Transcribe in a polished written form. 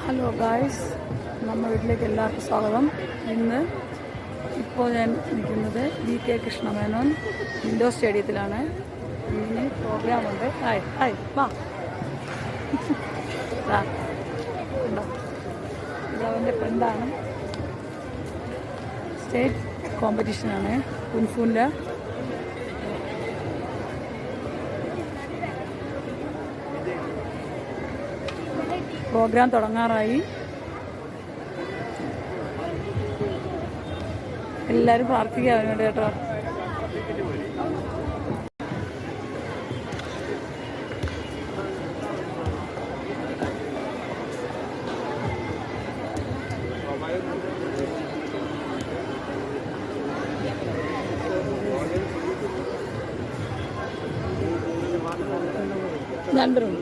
Hello guys, നമ്മുടെ വീട്ടിലേക്ക് എല്ലാവർക്കും സ്വാഗതം. ഇപ്പോൾ ഞാൻ നിൽക്കുന്നത് VK കൃഷ്ണമേനോൻ ഇൻഡോർ സ്റ്റേഡിയത്തിലാണ്. ഇനി പ്രോഗ്രാമുണ്ട്. ഹായ് ഹായ് വാ ഉണ്ടോ, ഇതവൻ്റെ ഫ്രണ്ടാണ്. സ്റ്റേറ്റ് കോമ്പറ്റീഷനാണ് കുൻഫുവിൻ്റെ. പ്രോഗ്രാം തുടങ്ങാറായി. എല്ലാവരും പ്രാർത്ഥിക്കുക അവന് വേണ്ടി കേട്ടോ. രണ്ടും